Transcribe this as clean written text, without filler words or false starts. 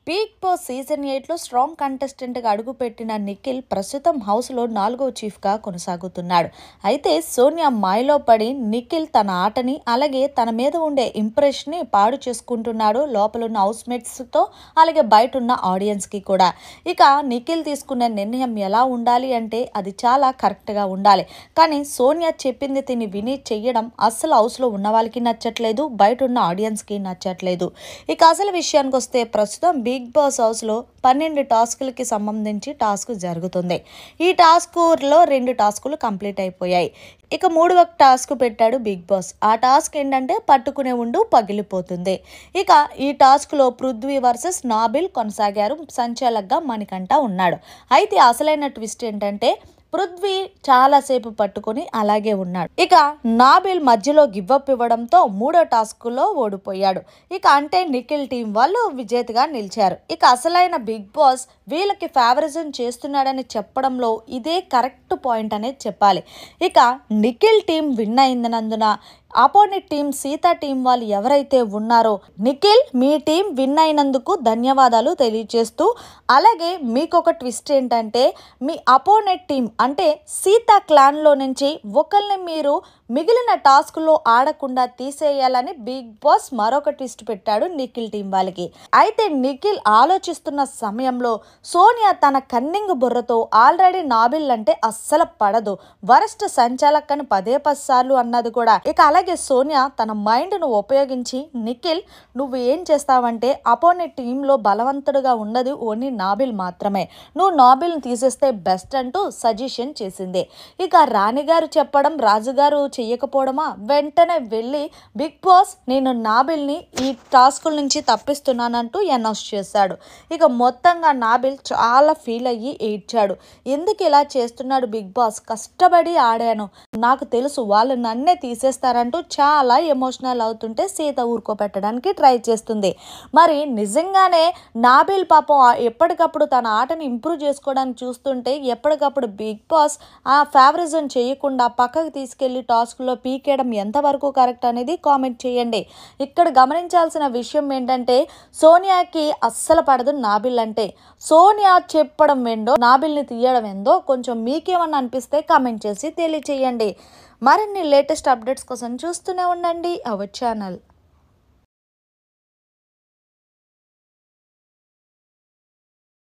Big boss season 8లో strong కంటెస్టెంట్గా అడుగుపెట్టిన నిఖిల్ ప్రస్తుతం హౌస్లో 4వ చీఫ్గా కొనసాగుతున్నాడు. అయితే సోనియా మాయలో పడి నిఖిల్ తన ఆటని అలాగే తన మీద ఉండే ఇంప్రెషన్ని పాడు చేసుకుంటున్నాడు లోపలున్న హౌస్మేట్స్తో అలాగే బయట ఉన్న ఆడియన్స్కి కూడా. ఇక నిఖిల్ తీసుకున్న నిర్ణయం ఎలా ఉండాలి అంటే అది చాలా కరెక్ట్గా ఉండాలి. కానీ సోనియా చెప్పింది తిని విని చెయ్యడం అస్సలు హౌస్లో ఉన్న వాళ్ళకి నచ్చట్లేదు, బయట ఉన్న ఆడియన్స్కి నచ్చట్లేదు. ఇక అసలు విషయానికి వస్తే ప్రస్తుతం బిగ్ బాస్ హౌస్లో 12 టాస్కులకి సంబంధించి టాస్క్ జరుగుతుంది. ఈ టాస్కులో 2 టాస్కులు కంప్లీట్ అయిపోయాయి. ఇక 3వ టాస్క్ పెట్టాడు బిగ్ బాస్. ఆ టాస్క్ ఏంటంటే పట్టుకునే ఉండు పగిలిపోతుంది. ఇక ఈ టాస్క్లో పృథ్వీ వర్సెస్ నాబిల్ కొనసాగారు. సంచాలకుగా మణికంఠ ఉన్నాడు. అయితే అసలైన ట్విస్ట్ ఏంటంటే పృథ్వీ చాలాసేపు పట్టుకొని అలాగే ఉన్నాడు. ఇక నాబిల్ మధ్యలో గివ్అప్ ఇవ్వడంతో 3వ టాస్క్లో ఓడిపోయాడు. ఇక అంటే నిఖిల్ టీం వాళ్ళు విజేతగా నిలిచారు. ఇక అసలైన బిగ్ బాస్ వీళ్ళకి ఫేవరిజం చేస్తున్నాడని చెప్పడంలో ఇదే కరెక్ట్ పాయింట్ అనేది చెప్పాలి. ఇక నిఖిల్ టీం విన్ అయినందున ఆపోనెంట్ టీం సీతా టీం వాళ్ళు ఎవరైతే ఉన్నారో నిఖిల్ మీ టీం విన్ అయినందుకు ధన్యవాదాలు తెలియజేస్తూ, అలాగే మీకు ఒక ట్విస్ట్ ఏంటంటే మీ అపోనెంట్ టీం అంటే సీతా క్లాన్లో నుంచి ఒకరిని మీరు మిగిలిన టాస్క్లో ఆడకుండా తీసేయాలని బిగ్ బాస్ మరొక ట్విస్ట్ పెట్టాడు నిఖిల్ టీం వాళ్ళకి. అయితే నిఖిల్ ఆలోచిస్తున్న సమయంలో సోనియా తన కన్నింగ్ బుర్రతో ఆల్రెడీ నాబిల్ అంటే అస్సలు పడదు, వరస్ట్ సంచాలక్ అని 10 సార్లు అన్నది కూడా. ఇక అలాగే సోనియా తన మైండ్ను ఉపయోగించి నిఖిల్ నువ్వు ఏం చేస్తావంటే అపోనెంట్ టీంలో బలవంతుడుగా ఉన్నది ఓన్లీ నాబిల్ మాత్రమే, నువ్వు నాబిల్ని తీసేస్తే బెస్ట్ అంటూ సజెషన్ చేసింది. ఇక రాణిగారు చెప్పడం రాజుగారు చెయ్యకపోవడమా, వెంటనే వెళ్ళి బిగ్ బాస్ నేను నాబిల్ని ఈ టాస్కుల నుంచి తప్పిస్తున్నానంటూ అనౌన్స్ చేశాడు. ఇక మొత్తంగా నాబిల్ చాలా ఫీల్ అయ్యి ఏడ్చాడు. ఎందుకు ఇలా చేస్తున్నాడు బిగ్ బాస్, కష్టపడి ఆడాను, నాకు తెలుసు వాళ్ళు నన్నే తీసేస్తారంటూ చాలా ఎమోషనల్ అవుతుంటే సీత ఊరుకోపెట్టడానికి ట్రై చేస్తుంది. మరి నిజంగానే నాబిల్ పాపం ఎప్పటికప్పుడు తన ఆటని ఇంప్రూవ్ చేసుకోవడానికి చూస్తుంటే ఎప్పటికప్పుడు బిగ్ బాస్ ఆ ఫేవరిజం చేయకుండా పక్కకు తీసుకెళ్లి టాస్క్లో పీకేయడం ఎంతవరకు కరెక్ట్ అనేది కామెంట్ చేయండి. ఇక్కడ గమనించాల్సిన విషయం ఏంటంటే సోనియాకి అస్సలు పడదు నాబిల్ అంటే. సోనియా చెప్పడం ఏందో నాబిల్ని తీయడం ఏందో కొంచెం మీకేమన్నా అనిపిస్తే కామెంట్ చేసి తెలియచేయండి. మరిన్ని లేటెస్ట్ అప్డేట్స్ కోసం చూస్తూనే ఉండండి అవర్ ఛానల్.